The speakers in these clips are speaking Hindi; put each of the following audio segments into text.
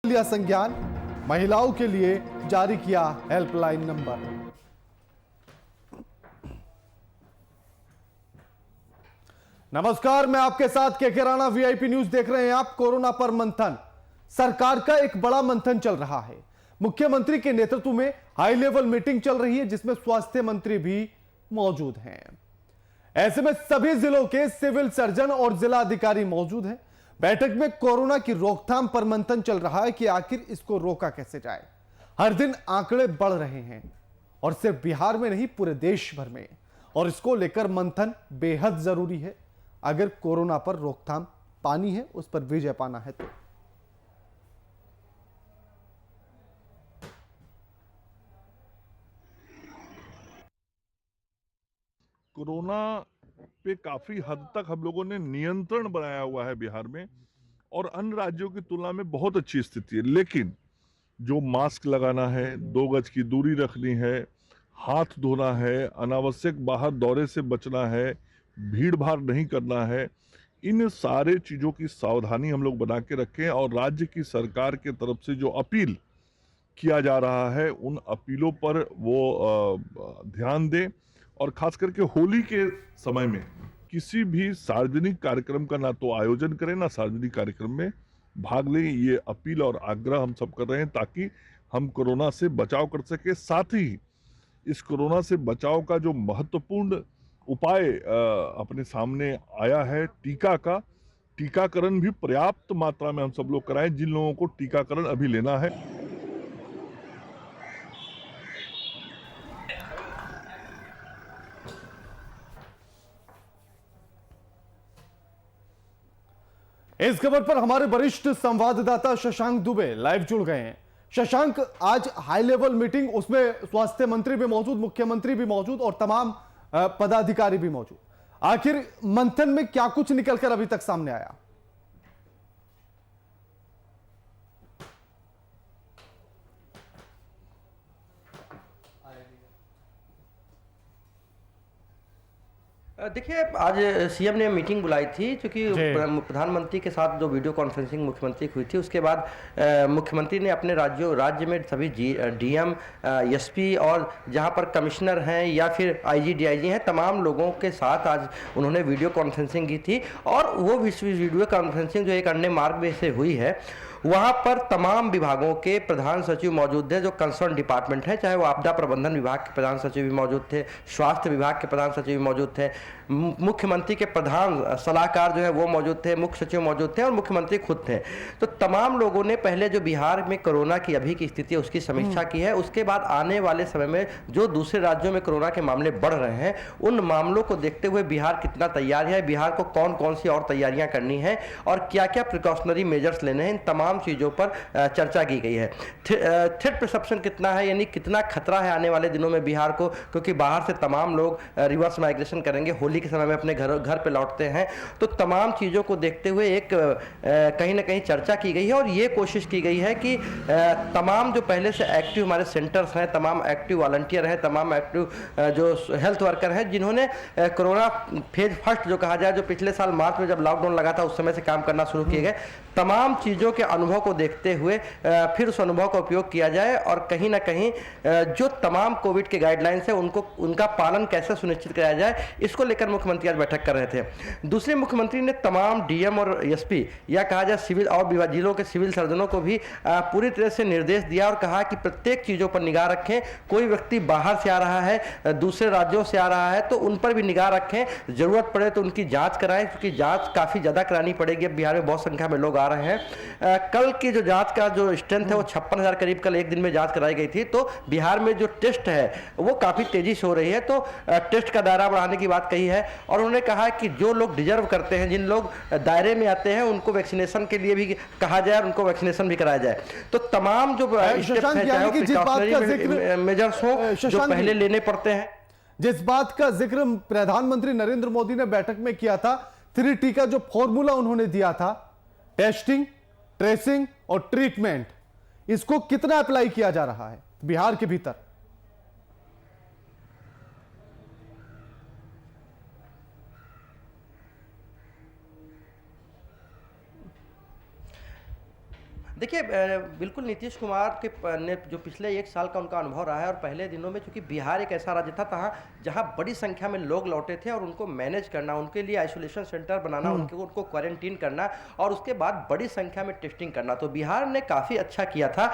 लिया संज्ञान, महिलाओं के लिए जारी किया हेल्पलाइन नंबर। नमस्कार, मैं आपके साथ केके राणा, वीआईपी न्यूज देख रहे हैं आप। कोरोना पर मंथन, सरकार का एक बड़ा मंथन चल रहा है। मुख्यमंत्री के नेतृत्व में हाई लेवल मीटिंग चल रही है, जिसमें स्वास्थ्य मंत्री भी मौजूद हैं। ऐसे में सभी जिलों के सिविल सर्जन और जिला अधिकारी मौजूद हैं। बैठक में कोरोना की रोकथाम पर मंथन चल रहा है कि आखिर इसको रोका कैसे जाए। हर दिन आंकड़े बढ़ रहे हैं, और सिर्फ बिहार में नहीं, पूरे देश भर में, और इसको लेकर मंथन बेहद जरूरी है अगर कोरोना पर रोकथाम पानी है, उस पर विजय पाना है तो। कोरोना पे काफी हद तक हम लोगों ने नियंत्रण बनाया हुआ है बिहार में, और अन्य राज्यों की तुलना में बहुत अच्छी स्थिति है। लेकिन जो मास्क लगाना है, 2 गज की दूरी रखनी है, हाथ धोना है, अनावश्यक बाहर दौरे से बचना है, भीड़ भाड़ नहीं करना है, इन सारे चीजों की सावधानी हम लोग बना के रखें। और राज्य की सरकार के तरफ से जो अपील किया जा रहा है, उन अपीलों पर वो ध्यान दें। और खास करके होली के समय में किसी भी सार्वजनिक कार्यक्रम का ना तो आयोजन करें, ना सार्वजनिक कार्यक्रम में भाग लें। ये अपील और आग्रह हम सब कर रहे हैं, ताकि हम कोरोना से बचाव कर सके। साथ ही इस कोरोना से बचाव का जो महत्वपूर्ण उपाय अपने सामने आया है, टीका का, टीकाकरण भी पर्याप्त मात्रा में हम सब लोग कराएं। जिन लोगों को टीकाकरण अभी लेना है, इस खबर पर हमारे वरिष्ठ संवाददाता शशांक दुबे लाइव जुड़ गए हैं। शशांक, आज हाई लेवल मीटिंग, उसमें स्वास्थ्य मंत्री भी मौजूद, मुख्यमंत्री भी मौजूद और तमाम पदाधिकारी भी मौजूद। आखिर मंथन में क्या कुछ निकलकर अभी तक सामने आया? देखिए, आज सीएम ने मीटिंग बुलाई थी, क्योंकि प्रधानमंत्री के साथ जो वीडियो कॉन्फ्रेंसिंग मुख्यमंत्री की हुई थी, उसके बाद मुख्यमंत्री ने अपने राज्य में सभी डीएम, एसपी और जहां पर कमिश्नर हैं या फिर आईजी डीआईजी हैं, तमाम लोगों के साथ आज उन्होंने वीडियो कॉन्फ्रेंसिंग की थी। और वो वीडियो कॉन्फ्रेंसिंग जो एक अन्य मार्ग में से हुई है, वहाँ पर तमाम विभागों के प्रधान सचिव मौजूद थे, जो कंसर्न डिपार्टमेंट है, चाहे वो आपदा प्रबंधन विभाग के प्रधान सचिव भी मौजूद थे, स्वास्थ्य विभाग के प्रधान सचिव भी मौजूद थे, मुख्यमंत्री के प्रधान सलाहकार जो है वो मौजूद थे, मुख्य सचिव मौजूद थे और मुख्यमंत्री खुद थे। तो तमाम लोगों ने पहले जो बिहार में कोरोना की अभी की स्थिति है उसकी समीक्षा की है। उसके बाद आने वाले समय में जो दूसरे राज्यों में कोरोना के मामले बढ़ रहे हैं, उन मामलों को देखते हुए बिहार कितना तैयार है, बिहार को कौन कौन सी और तैयारियां करनी है और क्या क्या प्रिकॉशनरी मेजर्स लेने हैं, इन तमाम चीज़ों पर चर्चा की गई है। थ्रेट परसेप्शन कितना है, यानी कितना खतरा है आने वाले दिनों में बिहार को, क्योंकि बाहर से तमाम लोग रिवर्स माइग्रेशन करेंगे, होली के समय में अपने घर पे लौटते हैं। तो तमाम चीज़ों को देखते हुए एक कहीं ना कहीं चर्चा की गई है और ये कोशिश की गई है कि तमाम जो पहले से एक्टिव हमारे सेंटर्स हैं, तमाम एक्टिव वॉलंटियर हैं, तमाम एक्टिव जो हेल्थ वर्कर हैं, जिन्होंने कोरोना फेज फर्स्ट जो कहा जाए, जो पिछले साल मार्च में जब लॉकडाउन लगा था उस समय से काम करना शुरू किए गए, तमाम चीज़ों के अनुभव को देखते हुए फिर उस अनुभव का उपयोग किया जाए और कहीं ना कहीं जो तमाम कोविड के गाइडलाइंस है उनका पालन कैसे सुनिश्चित कराया जाए, इसको लेकर मुख्यमंत्री आज बैठक कर रहे थे। दूसरे मुख्यमंत्री ने तमाम डीएम और एसपी या कहा जाए सिविल और जिलों के सिविल सर्जनों को भी पूरी तरह से निर्देश दिया और कहा कि प्रत्येक चीज़ों पर निगाह रखें। कोई व्यक्ति बाहर से आ रहा है, दूसरे राज्यों से आ रहा है, तो उन पर भी निगाह रखें। जरूरत पड़े तो उनकी जांच कराएं, क्योंकि जांच काफ़ी ज़्यादा करानी पड़ेगी। अब बिहार में बहुत संख्या में लोग आ रहे हैं। कल की जो जांच का जो स्ट्रेंथ है वो 56,000 करीब कल एक दिन में जांच कराई गई थी। तो बिहार में जो टेस्ट है वो काफ़ी तेजी से हो रही है, तो टेस्ट का दायरा बढ़ाने की बात कही है। और उन्होंने कहा कि जो लोग डिजर्व करते हैं, जिन लोग दायरे में आते हैं, उनको वैक्सीनेशन के लिए भी कहा जाए और उनको वैक्सीनेशन भी कराया जाए। तो तमाम जो स्टेप्स हैं, चाहे वो प्रिकॉशनरी मेजर्स हो जो पहले लेने पड़ते हैं। जिस बात का जिक्र प्रधानमंत्री नरेंद्र मोदी ने बैठक में किया था, 3T का जो फॉर्मूला उन्होंने दिया था, टेस्टिंग, ट्रेसिंग और ट्रीटमेंट, इसको कितना अप्लाई किया जा रहा है बिहार के भीतर? देखिए बिल्कुल नीतीश कुमार के ने जो पिछले 1 साल का उनका अनुभव रहा है, और पहले दिनों में चूंकि बिहार एक ऐसा राज्य था जहां बड़ी संख्या में लोग लौटे थे और उनको मैनेज करना, उनके लिए आइसोलेशन सेंटर बनाना, उनको क्वारंटीन करना और उसके बाद बड़ी संख्या में टेस्टिंग करना, तो बिहार ने काफ़ी अच्छा किया था।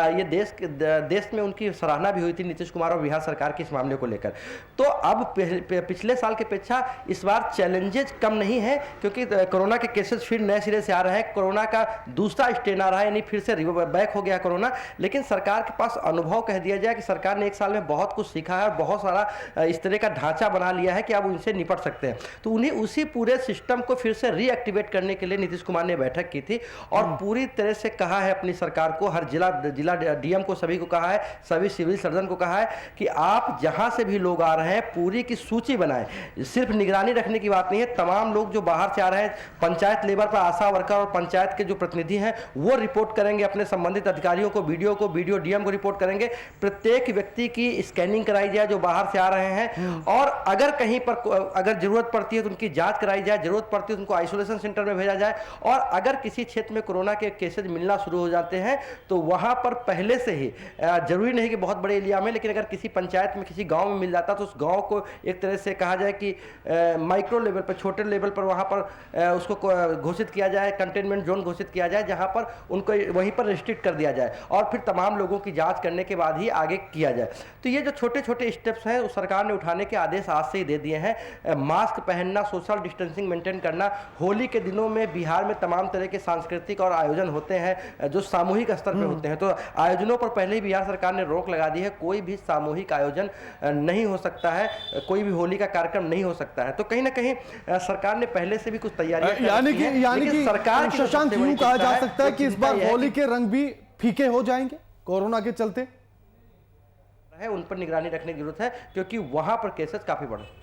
ये देश में उनकी सराहना भी हुई थी नीतीश कुमार और बिहार सरकार के इस मामले को लेकर। तो अब पिछले साल की अपेक्षा इस बार चैलेंजेस कम नहीं है, क्योंकि कोरोना के केसेस फिर नए सिरे से आ रहे हैं, कोरोना का दूसरा स्ट्रेन आ रहा है, फिर से बैक हो गया कोरोना। लेकिन सरकार के पास अनुभव कह दिया जाए कि सरकार ने 1 साल में बहुत कुछ सीखा है और बहुत सारा इस तरह का ढांचा बना लिया है कि अब उनसे निपट सकते हैं। तो उन्हें उसी पूरे सिस्टम को फिर से रीएक्टिवेट करने के लिए नीतीश कुमार ने बैठक की थी और पूरी तरह से कहा है अपनी सरकार को, हर जिला डीएम को, सभी को कहा है, सभी सिविल सर्जन को कहा है कि आप जहां से भी लोग आ रहे हैं पूरी की सूची बनाएं। सिर्फ निगरानी रखने की बात नहीं है, तमाम लोग जो बाहर से आ रहे हैं, पंचायत लेवल पर आशा वर्कर और पंचायत के जो प्रतिनिधि हैं वो रिपोर्ट करेंगे अपने संबंधित अधिकारियों को, वीडियो डीएम को रिपोर्ट करेंगे। प्रत्येक व्यक्ति की स्कैनिंग कराई जाए जो बाहर से आ रहे हैं, और अगर कहीं पर अगर जरूरत पड़ती है तो उनकी जांच कराई जाए, जरूरत पड़ती है तो उनको आइसोलेशन सेंटर में भेजा जाए, और अगर किसी क्षेत्र में कोरोना के केसेज मिलना शुरू हो जाते हैं तो वहां पर पहले से ही, जरूरी नहीं कि बहुत बड़े एरिया में, लेकिन अगर किसी पंचायत में किसी गांव में मिल जाता तो उस गांव को एक तरह से कहा जाए कि माइक्रो लेवल पर, छोटे लेवल पर वहां पर उसको घोषित किया जाए, कंटेनमेंट जोन घोषित किया जाए, जहां पर उनको वहीं पर रिस्ट्रिक्ट कर दिया जाए और फिर तमाम लोगों की जांच करने के बाद ही आगे किया जाए। तो ये जो छोटे छोटे स्टेप्स हैं उस सरकार ने उठाने के आदेश आज से ही दे दिए हैं। मास्क पहनना, सोशल डिस्टेंसिंग मेंटेन करना, होली के दिनों में बिहार में तमाम तरह के सांस्कृतिक और आयोजन होते हैं जो सामूहिक स्तर पर होते हैं, तो आयोजनों पर पहले ही बिहार सरकार ने रोक लगा दी है। कोई भी सामूहिक आयोजन नहीं हो सकता है, कोई भी होली का कार्यक्रम नहीं हो सकता है। तो कहीं ना कहीं सरकार ने पहले से भी कुछ तैयारी यानी कि सरकार, शशांक, यूं कहा जा सकता है कि इस बार होली के रंग भी फीके हो जाएंगे कोरोना के चलते है, उन पर निगरानी रखने की जरूरत है क्योंकि वहां पर केसेस काफी बढ़े।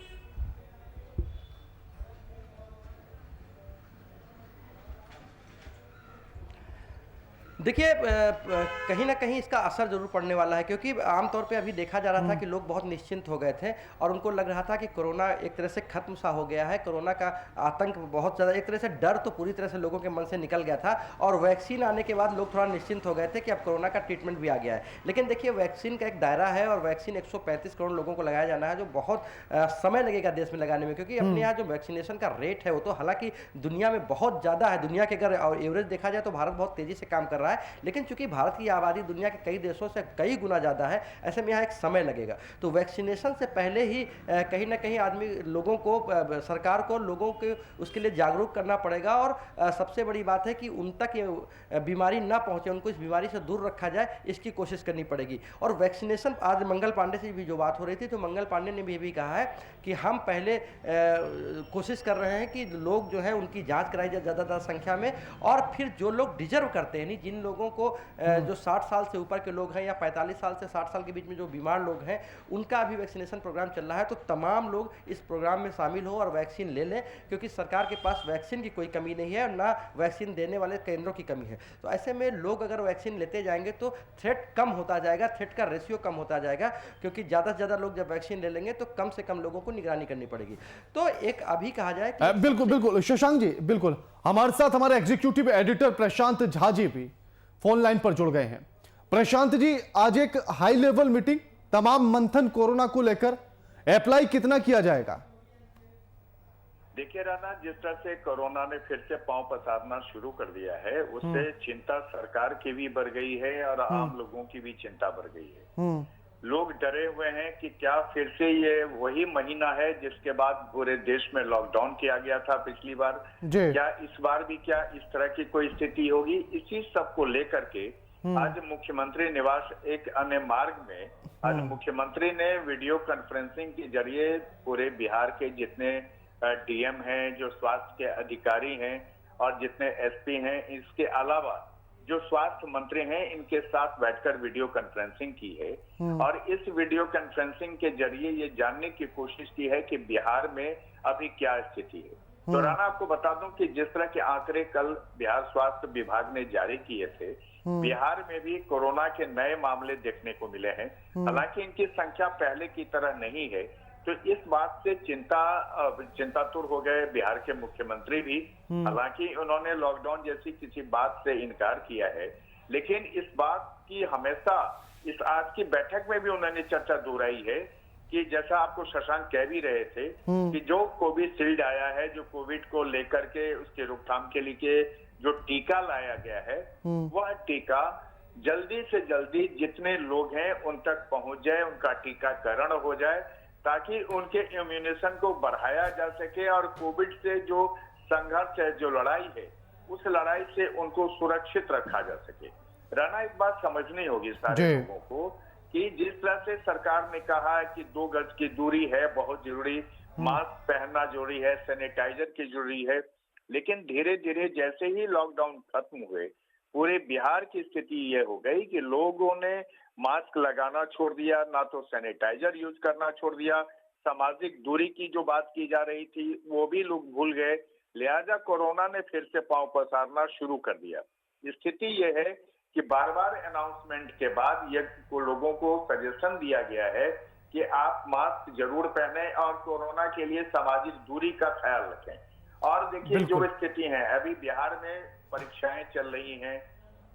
देखिए कहीं ना कहीं इसका असर जरूर पड़ने वाला है, क्योंकि आमतौर पे अभी देखा जा रहा था कि लोग बहुत निश्चिंत हो गए थे और उनको लग रहा था कि कोरोना एक तरह से खत्म सा हो गया है, कोरोना का आतंक बहुत ज़्यादा, एक तरह से डर तो पूरी तरह से लोगों के मन से निकल गया था और वैक्सीन आने के बाद लोग थोड़ा निश्चिंत हो गए थे कि अब कोरोना का ट्रीटमेंट भी आ गया है। लेकिन देखिए वैक्सीन का एक दायरा है और वैक्सीन 135 करोड़ लोगों को लगाया जाना है, जो बहुत समय लगेगा देश में लगाने में, क्योंकि अपने यहाँ जो वैक्सीनेशन का रेट है वो तो हालांकि दुनिया में बहुत ज़्यादा है। दुनिया के अगर एवरेज देखा जाए तो भारत बहुत तेज़ी से काम कर रहा है, लेकिन चूंकि भारत की आबादी दुनिया के कई देशों से कई गुना ज़्यादा है, ऐसे में यहाँ एक समय लगेगा। तो वैक्सीनेशन से पहले ही कहीं ना कहीं आदमी लोगों को, सरकार को लोगों के उसके लिए जागरूक करना पड़ेगा और सबसे बड़ी बात है कि उन तक ये बीमारी ना पहुँचे, उनको इस बीमारी से दूर रखा जाए, इसकी कोशिश करनी पड़ेगी। और वैक्सीनेशन, आज मंगल पांडे से भी जो बात हो रही थी तो मंगल पांडे ने भी कहा है कि हम पहले कोशिश कर रहे हैं कि लोग जो है उनकी जाँच कराई जाए ज़्यादातर संख्या में, और फिर जो लोग डिजर्व करते हैं, जिन लोगों को जो 60 साल से ऊपर के लोग हैं या 45 साल से 60 साल के बीच में जो बीमार लोग हैं, उनका अभी वैक्सीनेशन प्रोग्राम चल रहा है। तो तमाम लोग इस प्रोग्राम में शामिल हो और वैक्सीन ले लें, क्योंकि सरकार के पास वैक्सीन की कोई कमी नहीं है और ना वैक्सीन देने वाले केंद्रों की कमी है। तो ऐसे में लोग अगर वैक्सीन लेते जाएंगे तो थ्रेट कम होता जाएगा, थ्रेट का रेशियो कम होता जाएगा, क्योंकि ज़्यादा से ज़्यादा लोग जब वैक्सीन ले लेंगे तो कम से कम लोगों को निगरानी करनी पड़ेगी। तो एक अभी कहा जाए कि बिल्कुल शशांक जी, बिल्कुल हमारे साथ हमारे एग्जीक्यूटिव एडिटर प्रशांत झा जी भी फोन लाइन पर जुड़ गए हैं। प्रशांत जी, आज एक हाई लेवल मीटिंग, तमाम मंथन कोरोना को लेकर, अप्लाई कितना किया जाएगा? देखिए राणा, जिस तरह से कोरोना ने फिर से पांव पसारना शुरू कर दिया है, उससे चिंता सरकार की भी बढ़ गई है और आम लोगों की भी चिंता बढ़ गई है। लोग डरे हुए हैं कि क्या फिर से ये वही महीना है जिसके बाद पूरे देश में लॉकडाउन किया गया था पिछली बार, क्या इस बार भी क्या इस तरह की कोई स्थिति होगी? इसी सब को लेकर के आज मुख्यमंत्री निवास एक अन्य मार्ग में आज मुख्यमंत्री ने वीडियो कॉन्फ्रेंसिंग के जरिए पूरे बिहार के जितने डीएम हैं, जो स्वास्थ्य के अधिकारी हैं और जितने एसपी हैं, इसके अलावा जो स्वास्थ्य मंत्री हैं, इनके साथ बैठकर वीडियो कॉन्फ्रेंसिंग की है और इस वीडियो कॉन्फ्रेंसिंग के जरिए ये जानने की कोशिश की है कि बिहार में अभी क्या स्थिति है। तो राणा, आपको बता दूं कि जिस तरह के आंकड़े कल बिहार स्वास्थ्य विभाग ने जारी किए थे, बिहार में भी कोरोना के नए मामले देखने को मिले हैं। हालांकि इनकी संख्या पहले की तरह नहीं है, तो इस बात से चिंतातुर हो गए बिहार के मुख्यमंत्री भी। हालांकि उन्होंने लॉकडाउन जैसी किसी बात से इनकार किया है, लेकिन इस बात की हमेशा इस आज की बैठक में भी उन्होंने चर्चा दोहराई है कि जैसा आपको शशांक कह भी रहे थे कि जो कोविशील्ड आया है, जो कोविड को लेकर के उसके रोकथाम के लिए जो टीका लाया गया है, वह टीका जल्दी से जल्दी जितने लोग हैं उन तक पहुंच जाए, उनका टीकाकरण हो जाए, ताकि उनके इम्यूनेशन को बढ़ाया जा सके और कोविड से जो संघर्ष है, जो लड़ाई है, उस लड़ाई से उनको सुरक्षित रखा जा सके। राणा, एक बात समझनी होगी सारे लोगों को कि जिस तरह से सरकार ने कहा है कि 2 गज की दूरी है बहुत जरूरी, मास्क पहनना जरूरी है, सैनिटाइजर की जरूरी है, लेकिन धीरे धीरे जैसे ही लॉकडाउन खत्म हुए, पूरे बिहार की स्थिति ये हो गई कि लोगों ने मास्क लगाना छोड़ दिया, ना तो सैनिटाइजर यूज करना छोड़ दिया, सामाजिक दूरी की जो बात की जा रही थी वो भी लोग भूल गए। लिहाजा कोरोना ने फिर से पांव पसारना शुरू कर दिया। स्थिति ये है कि बार बार अनाउंसमेंट के बाद ये लोगों को सजेशन दिया गया है कि आप मास्क जरूर पहने और कोरोना के लिए सामाजिक दूरी का ख्याल रखें। और देखिए जो स्थिति है, अभी बिहार में परीक्षाएं चल रही हैं,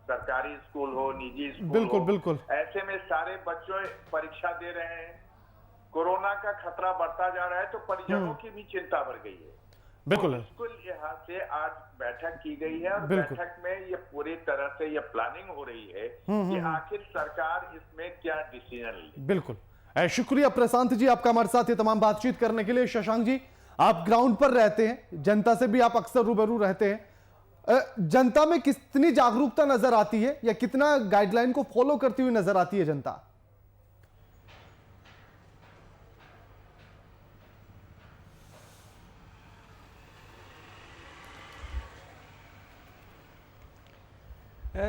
सरकारी स्कूल हो, निजी स्कूल बिल्कुल। ऐसे में सारे बच्चों परीक्षा दे रहे हैं, कोरोना का खतरा बढ़ता जा रहा है, तो परिजनों की भी चिंता बढ़ गई है। बिल्कुल तो यहाँ से आज बैठक की गई है और बैठक में ये पूरी तरह से ये प्लानिंग हो रही है कि आखिर सरकार इसमें क्या डिसीजन ले। बिल्कुल, शुक्रिया प्रशांत जी आपका हमारे साथ ये तमाम बातचीत करने के लिए। शशांक जी, आप ग्राउंड पर रहते हैं, जनता से भी आप अक्सर रूबरू रहते हैं, जनता में कितनी जागरूकता नजर आती है या कितना गाइडलाइन को फॉलो करती हुई नजर आती है जनता?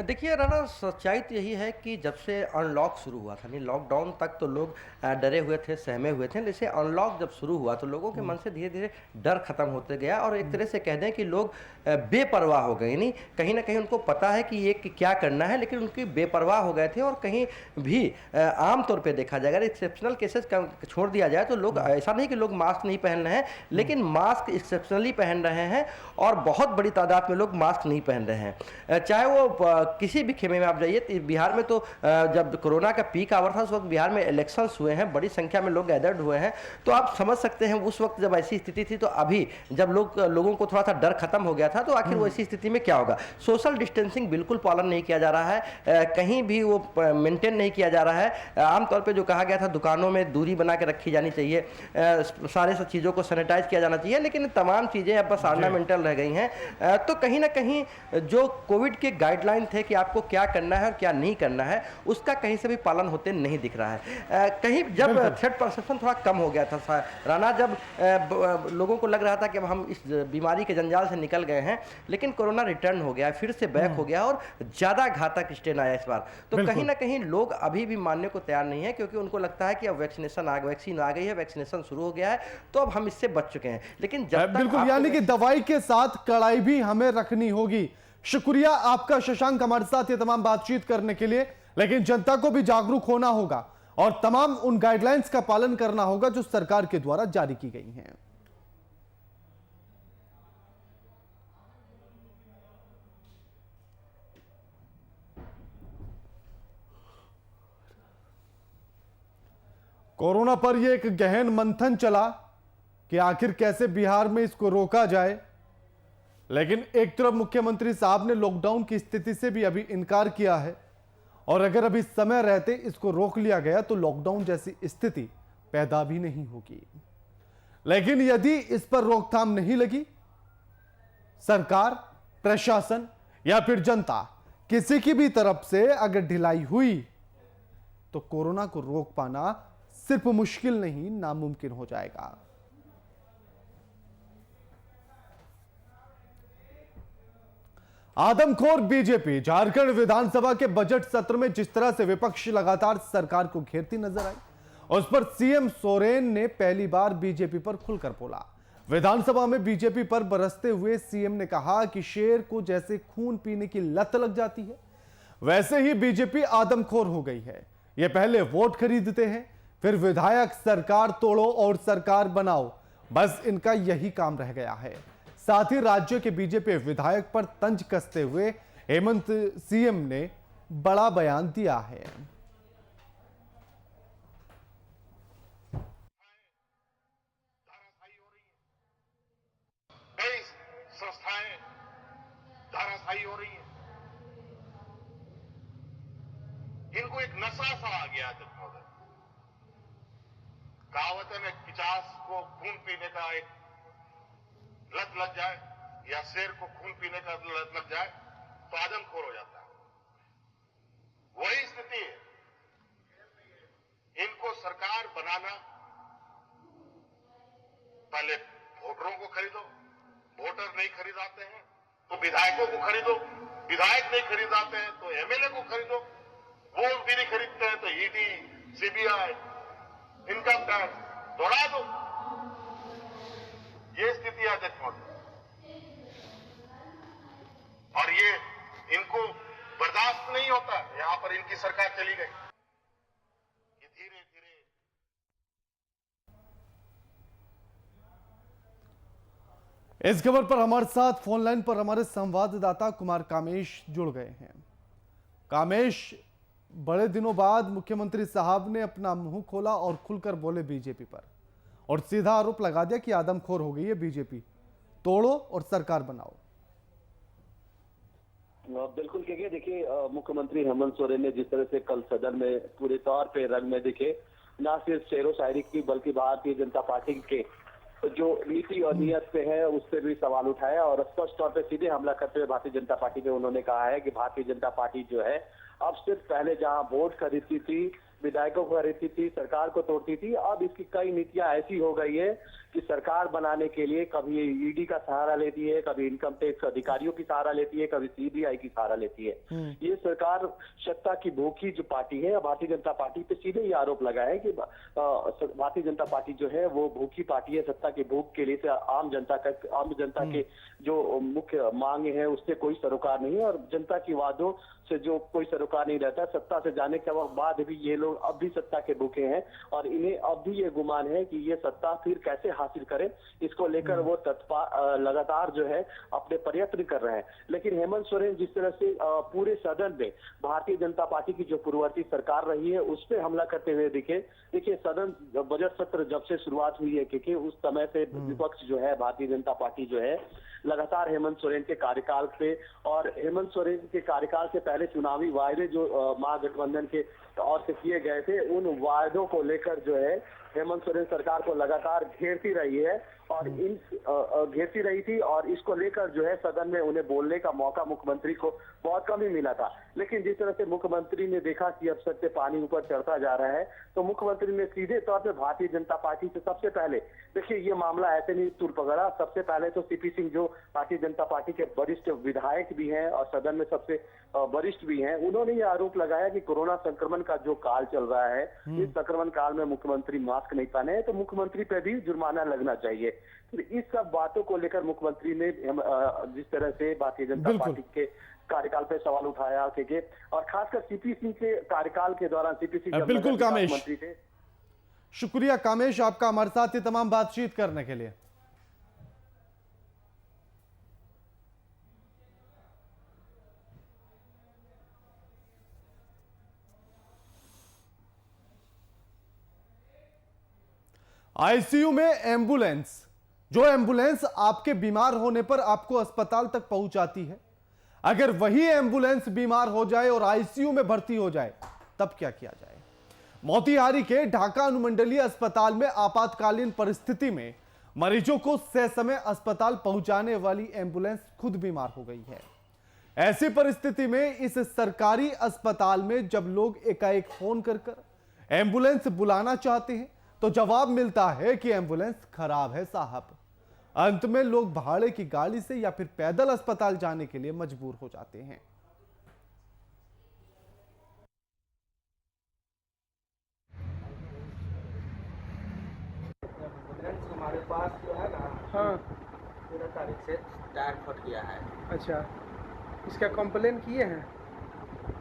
देखिए राणा, सच्चाई तो यही है कि जब से अनलॉक शुरू हुआ था, नहीं लॉकडाउन तक तो लोग डरे हुए थे, सहमे हुए थे, जैसे अनलॉक जब शुरू हुआ तो लोगों के मन से धीरे धीरे डर खत्म होते गया और एक तरह से कह दें कि लोग बेपरवाह हो गए। नहीं, कहीं ना कहीं उनको पता है कि ये क्या करना है, लेकिन उनकी बेपरवाह हो गए थे। और कहीं भी आमतौर पर देखा जाए, अगर एक्सेप्शनल केसेस का छोड़ दिया जाए तो लोग ऐसा नहीं कि लोग मास्क नहीं पहन रहे हैं, लेकिन मास्क एक्सेप्शनली पहन रहे हैं और बहुत बड़ी तादाद में लोग मास्क नहीं पहन रहे हैं। चाहे वो किसी भी खेमे में आप जाइए, बिहार में तो जब कोरोना का पीक आवर था उस वक्त बिहार में इलेक्शंस हुए हैं, बड़ी संख्या में लोग गैदर्ड हुए हैं, तो आप समझ सकते हैं उस वक्त जब ऐसी स्थिति थी। तो अभी जब लोगों को थोड़ा सा डर खत्म हो गया था, तो आखिर वो ऐसी स्थिति में क्या होगा। सोशल डिस्टेंसिंग बिल्कुल पालन नहीं किया जा रहा है, कहीं भी वो मेंटेन नहीं किया जा रहा है। आमतौर पर जो कहा गया था दुकानों में दूरी बना के रखी जानी चाहिए, सारे सब चीज़ों को सैनिटाइज किया जाना चाहिए, लेकिन तमाम चीज़ें अब बस ऑर्नामेंटल रह गई हैं। तो कहीं ना कहीं जो कोविड के गाइडलाइन थे कि आपको क्या करना है और क्या नहीं करना है, उसका कहीं से भी पालन होते नहीं दिख रहा है। कहीं जब थ्रेट परसेप्शन थोड़ा कम हो गया था राणा, जब लोगों को लग रहा था कि अब हम इस बीमारी के जंजाल से निकल गए हैं, लेकिन कोरोना रिटर्न हो गया, फिर से बैक हो गया और ज्यादा घातक स्ट्रेन आया इस बार। तो कहीं ना कहीं लोग अभी भी मानने को तैयार नहीं है, क्योंकि उनको लगता है कि अब वैक्सीन आ गई है, वैक्सीनेशन शुरू हो गया है, तो अब हम इससे बच चुके हैं। लेकिन जब बिल्कुल, यानी कि दवाई के साथ कड़ाई भी हमें रखनी होगी। शुक्रिया आपका शशांक हमारे साथ ये तमाम बातचीत करने के लिए। लेकिन जनता को भी जागरूक होना होगा और तमाम उन गाइडलाइंस का पालन करना होगा जो सरकार के द्वारा जारी की गई हैं। कोरोना पर यह एक गहन मंथन चला कि आखिर कैसे बिहार में इसको रोका जाए, लेकिन एक तरफ मुख्यमंत्री साहब ने लॉकडाउन की स्थिति से भी अभी इनकार किया है और अगर अभी समय रहते इसको रोक लिया गया तो लॉकडाउन जैसी स्थिति पैदा भी नहीं होगी। लेकिन यदि इस पर रोकथाम नहीं लगी, सरकार, प्रशासन या फिर जनता किसी की भी तरफ से अगर ढिलाई हुई तो कोरोना को रोक पाना सिर्फ मुश्किल नहीं, नामुमकिन हो जाएगा। आदमखोर बीजेपी झारखंड विधानसभा के बजट सत्र में जिस तरह से विपक्ष लगातार सरकार को घेरती नजर आई, उस पर सीएम सोरेन ने पहली बार बीजेपी पर खुलकर बोला। विधानसभा में बीजेपी पर बरसते हुए सीएम ने कहा कि शेर को जैसे खून पीने की लत लग जाती है, वैसे ही बीजेपी आदमखोर हो गई है। ये पहले वोट खरीदते हैं, फिर विधायक सरकार तोड़ो और सरकार बनाओ, बस इनका यही काम रह गया है। साथ ही राज्य के बीजेपी विधायक पर तंज कसते हुए हेमंत सीएम ने बड़ा बयान दिया है। कई संस्थाएं धाराशायी हो रही हैं। इनको एक नशा सा आ गया है महोदय। कहावत है ना, 50 को खून पीने का एक लत लग जाए या शेर को खून पीने का लत लग जाए तो आदमखोर हो जाता है। वही स्थिति है। इनको सरकार बनाना, पहले वोटरों को खरीदो, वोटर नहीं खरीदाते हैं तो विधायकों को खरीदो, विधायक नहीं खरीदाते हैं तो एमएलए को खरीदो, वो भी नहीं खरीदते हैं तो ईडी, सीबीआई, इनकम टैक्स दौड़ा दो। ये स्थिति है अध्यक्ष महोदय, और ये इनको बर्दाश्त नहीं होता। यहां पर इनकी सरकार चली गई। ये धीरे धीरे इस खबर पर हमारे साथ फोन लाइन पर हमारे संवाददाता कुमार कामेश जुड़ गए हैं। कामेश, बड़े दिनों बाद मुख्यमंत्री साहब ने अपना मुंह खोला और खुलकर बोले बीजेपी पर, और सीधा आरोप लगा दिया कि आदमखोर हो गई है बीजेपी, तोड़ो और सरकार बनाओ। बिल्कुल देखिए मुख्यमंत्री हेमंत सोरेन ने जिस तरह से कल सदन में पूरे तौर पे रंग में दिखे, न सिर्फ शेरो शायरी की बल्कि भारतीय जनता पार्टी के जो नीति और नियत पे है उस पर भी सवाल उठाया, और स्पष्ट तौर पे सीधे हमला करते हुए भारतीय जनता पार्टी पे उन्होंने कहा है कि भारतीय जनता पार्टी जो है अब सिर्फ पहले जहां वोट खरीदती थी, विधायकों को खरीदती थी, सरकार को तोड़ती थी, अब इसकी कई नीतियां ऐसी हो गई है कि सरकार बनाने के लिए कभी ईडी का सहारा लेती है, कभी इनकम टैक्स अधिकारियों की सहारा लेती है, कभी सीबीआई की सहारा लेती है। ये सरकार सत्ता की भूखी जो पार्टी है, भारतीय जनता पार्टी पे सीधे ये आरोप लगा है कि भारतीय जनता पार्टी जो है वो भूखी पार्टी है, सत्ता की भूख के लिए आम जनता के जो मुख्य मांगे हैं उससे कोई सरोकार नहीं है, और जनता की वादों से जो कोई सरोकार नहीं रहता। सत्ता से जाने के बाद भी ये लोग अब भी सत्ता के भूखे हैं, और इन्हें अब भी ये गुमान है कि ये सत्ता फिर कैसे हासिल करें, इसको लेकर वो लगातार जो है अपने प्रयत्न कर रहे हैं। लेकिन हेमंत सोरेन जिस तरह से पूरे सदन में भारतीय जनता पार्टी की जो पूर्ववर्ती सरकार रही है उस पर हमला करते हुए देखिए सदन बजट सत्र जब से शुरुआत हुई है, क्योंकि उस समय से विपक्ष जो है भारतीय जनता पार्टी जो है लगातार हेमंत सोरेन के कार्यकाल पे, और हेमंत सोरेन के कार्यकाल से पहले चुनावी वायदे जो महागठबंधन के और से किए गए थे, उन वायदों को लेकर जो है हेमंत सोरेन सरकार को लगातार घेरती रही है, और घेरती रही थी, और इसको लेकर जो है सदन में उन्हें बोलने का मौका मुख्यमंत्री को बहुत कम ही मिला था। लेकिन जिस तरह से मुख्यमंत्री ने देखा कि अब सत्य पानी ऊपर चढ़ता जा रहा है, तो मुख्यमंत्री ने सीधे तौर पे भारतीय जनता पार्टी से सबसे पहले, देखिए ये मामला ऐसे नहीं तुर पकड़ा, सबसे पहले तो सीपी सिंह जो भारतीय जनता पार्टी के वरिष्ठ विधायक भी हैं और सदन में सबसे वरिष्ठ भी हैं, उन्होंने ये आरोप लगाया कि कोरोना संक्रमण का जो काल चल रहा है, इस संक्रमण काल में मुख्यमंत्री मास्क नहीं पहने हैं तो मुख्यमंत्री पे भी जुर्माना लगना चाहिए। तो इस सब बातों को लेकर मुख्यमंत्री ने जिस तरह से भारतीय जनता पार्टी के कार्यकाल पे सवाल उठाया, ठीक है, और खासकर सीपी सिंह के कार्यकाल के दौरान सीपी सिंह बिल्कुल कामेश, मंत्री थे। शुक्रिया कामेश आपका हमारे साथ ये तमाम बातचीत करने के लिए। आईसीयू में एम्बुलेंस, जो एम्बुलेंस आपके बीमार होने पर आपको अस्पताल तक पहुंचाती है, अगर वही एम्बुलेंस बीमार हो जाए और आईसीयू में भर्ती हो जाए तब क्या किया जाए। मोतिहारी के ढाका अनुमंडलीय अस्पताल में आपातकालीन परिस्थिति में मरीजों को ससमय अस्पताल पहुंचाने वाली एम्बुलेंस खुद बीमार हो गई है। ऐसी परिस्थिति में इस सरकारी अस्पताल में जब लोग एकाएक फोन कर एम्बुलेंस बुलाना चाहते हैं तो जवाब मिलता है कि एम्बुलेंस खराब है साहब। अंत में लोग भाड़े की गाड़ी से या फिर पैदल अस्पताल जाने के लिए मजबूर हो जाते हैं। हमारे पास जो है ना, हाँ 13 तारीख से टायर फट गया है। अच्छा, इसका कंप्लेन किए हैं?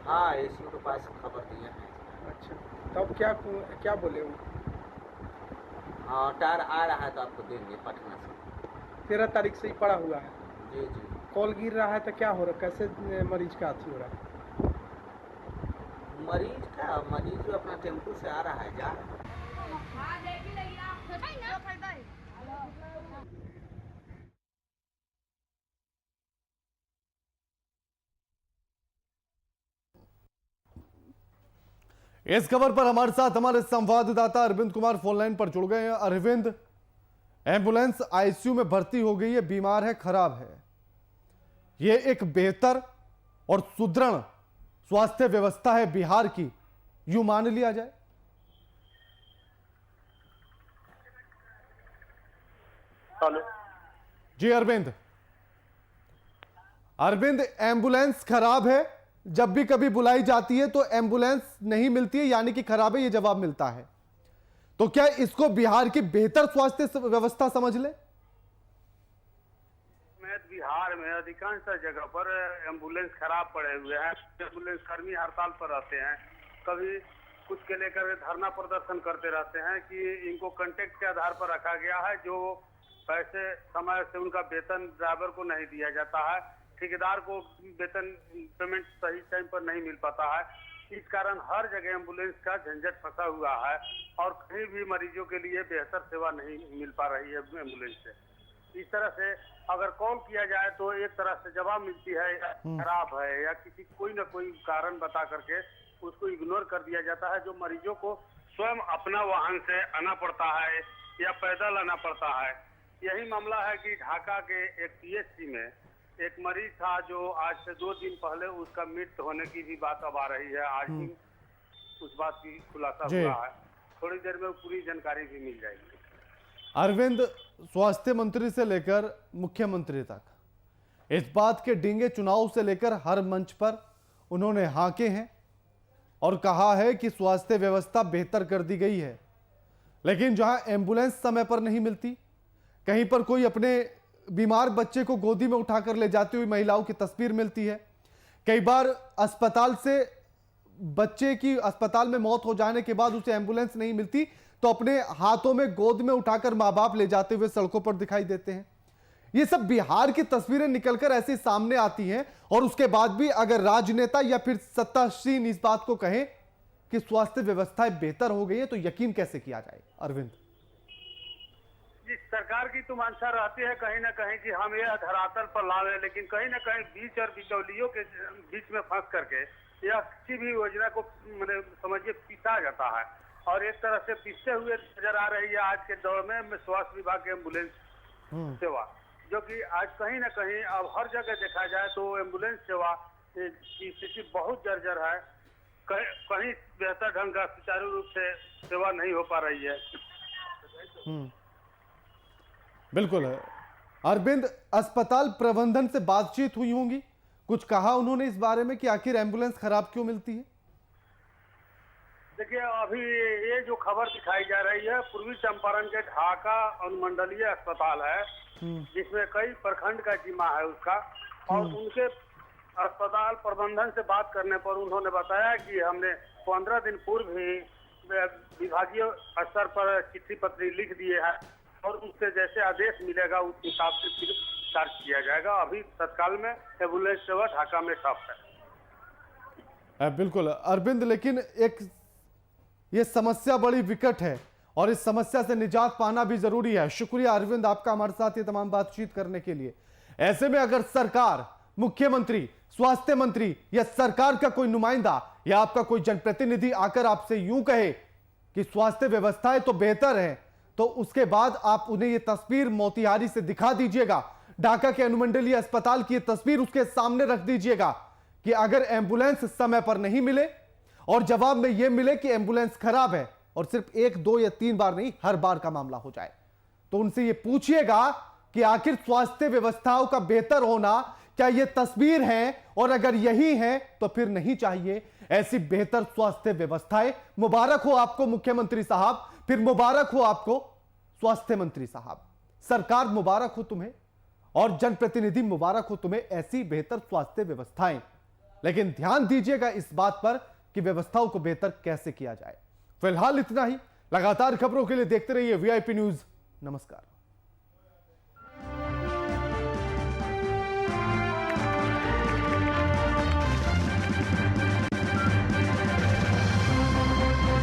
हाँ, एसीयू के पास खबर दिए हैं। अच्छा, तब क्या बोले वो? हाँ, टायर आ रहा है तो आपको देंगे पटना से। 13 तारीख से ही पड़ा हुआ है। जी जी। कॉल गिर रहा है तो क्या हो रहा है, कैसे मरीज का अथी हो रहा है? मरीज का मरीज जो अपना टेम्पू से आ रहा है जा रहा है। इस खबर पर हमारे साथ हमारे संवाददाता अरविंद कुमार फोन लाइन पर जुड़ गए हैं। अरविंद, एम्बुलेंस आईसीयू में भर्ती हो गई है, बीमार है, खराब है। यह एक बेहतर और सुदृढ़ स्वास्थ्य व्यवस्था है बिहार की, यूं मान लिया जाए? हेलो जी अरविंद, एम्बुलेंस खराब है, जब भी कभी बुलाई जाती है तो एम्बुलेंस नहीं मिलती है, यानी कि खराब है, यह जवाब मिलता है। तो क्या इसको बिहार की बेहतर स्वास्थ्य व्यवस्था समझ ले? बिहार में अधिकांश जगह पर एम्बुलेंस खराब पड़े हुए हैं। एम्बुलेंस कर्मी हड़ताल पर रहते हैं, कभी कुछ के लेकर धरना प्रदर्शन करते रहते हैं कि इनको कांटेक्ट के आधार पर रखा गया है, जो पैसे समय से उनका वेतन ड्राइवर को नहीं दिया जाता है, ठेकेदार को वेतन पेमेंट सही टाइम पर नहीं मिल पाता है। इस कारण हर जगह एम्बुलेंस का झंझट फंसा हुआ है और कहीं भी मरीजों के लिए बेहतर सेवा नहीं मिल पा रही है एम्बुलेंस से। इस तरह से अगर कॉल किया जाए तो एक तरह से जवाब मिलती है या खराब है या किसी कोई न कोई कारण बता करके उसको इग्नोर कर दिया जाता है, जो मरीजों को स्वयं अपना वाहन से आना पड़ता है या पैदल आना पड़ता है। यही मामला है कि ढाका के एक पीएचसी में एक मरीज था जो आज से 2 दिन पहले उसका मृत्यु होने की भी बात अब आ रही है। आज ही उस बात की खुलासा हुआ है, थोड़ी देर में पूरी जानकारी भी मिल जाएगी। अरविंद, स्वास्थ्य मंत्री से लेकर मुख्यमंत्री तक इस बात के डींगे चुनाव से लेकर हर मंच पर उन्होंने हाके हैं और कहा है कि स्वास्थ्य व्यवस्था बेहतर कर दी गई है, लेकिन जहां एम्बुलेंस समय पर नहीं मिलती, कहीं पर कोई अपने बीमार बच्चे को गोदी में उठाकर ले जाती हुई महिलाओं की तस्वीर मिलती है, कई बार अस्पताल से बच्चे की अस्पताल में मौत हो जाने के बाद उसे एम्बुलेंस नहीं मिलती तो अपने हाथों में गोद में उठाकर मां बाप ले जाते हुए सड़कों पर दिखाई देते हैं। ये सब बिहार की तस्वीरें निकलकर ऐसी सामने आती हैं और उसके बाद भी अगर राजनेता या फिर सत्तासीन इस बात को कहें कि स्वास्थ्य व्यवस्थाएं बेहतर हो गई है तो यकीन कैसे किया जाए? अरविंद, सरकार की तो मंशा रहती है कहीं ना कहीं कि हम यह धरातल पर लावे, लेकिन कहीं ना कहीं बीच और बिचौलियों के बीच में फंस करके यह किसी भी योजना को समझिए पीसा जाता है और एक तरह से पीसते हुए नजर आ रही है आज के दौर में स्वास्थ्य विभाग की एम्बुलेंस सेवा, जो कि आज कहीं ना कहीं अब हर जगह देखा जाए तो एम्बुलेंस सेवा की स्थिति बहुत जर्जर है। कहीं बेहतर ढंग का सुचारू रूप से सेवा नहीं हो पा रही है। बिल्कुल है। अरविंद, अस्पताल प्रबंधन से बातचीत हुई होंगी, कुछ कहा उन्होंने इस बारे में कि आखिर एम्बुलेंस खराब क्यों मिलती है? देखिए, अभी ये जो खबर दिखाई जा रही है, पूर्वी चंपारण के ढाका अनुमंडलीय अस्पताल है जिसमें कई प्रखंड का जिम्मा है उसका, और उनके अस्पताल प्रबंधन से बात करने पर उन्होंने बताया कि हमने 15 दिन पूर्व ही विभागीय स्तर पर चिट्ठी पत्री लिख दिए हैं और उससे जैसे आदेश मिलेगा उस हिसाब से फिर कार्य किया जाएगा। अभी तत्काल में एम्बुलेंस सेवा ढाका में ठप है। बिल्कुल अरविंद, लेकिन ये समस्या बड़ी विकट है और इस समस्या से निजात पाना भी जरूरी है। शुक्रिया अरविंद आपका हमारे साथ ये तमाम बातचीत करने के लिए। ऐसे में अगर सरकार, मुख्यमंत्री, स्वास्थ्य मंत्री या सरकार का कोई नुमाइंदा या आपका कोई जनप्रतिनिधि आकर आपसे यूं कहे कि स्वास्थ्य व्यवस्थाएं तो बेहतर है, तो उसके बाद आप उन्हें ये तस्वीर मोतिहारी से दिखा दीजिएगा, ढाका के अनुमंडलीय अस्पताल की तस्वीर उसके सामने रख दीजिएगा कि अगर एम्बुलेंस समय पर नहीं मिले और जवाब में यह मिले कि एम्बुलेंस खराब है और सिर्फ 1, 2 या 3 बार नहीं, हर बार का मामला हो जाए, तो उनसे यह पूछिएगा कि आखिर स्वास्थ्य व्यवस्थाओं का बेहतर होना क्या यह तस्वीर है, और अगर यही है तो फिर नहीं चाहिए ऐसी बेहतर स्वास्थ्य व्यवस्थाएं। मुबारक हो आपको मुख्यमंत्री साहब, फिर मुबारक हो आपको स्वास्थ्य मंत्री साहब, सरकार मुबारक हो तुम्हें और जनप्रतिनिधि मुबारक हो तुम्हें ऐसी बेहतर स्वास्थ्य व्यवस्थाएं। लेकिन ध्यान दीजिएगा इस बात पर कि व्यवस्थाओं को बेहतर कैसे किया जाए। फिलहाल इतना ही। लगातार खबरों के लिए देखते रहिए वीआईपी न्यूज। नमस्कार।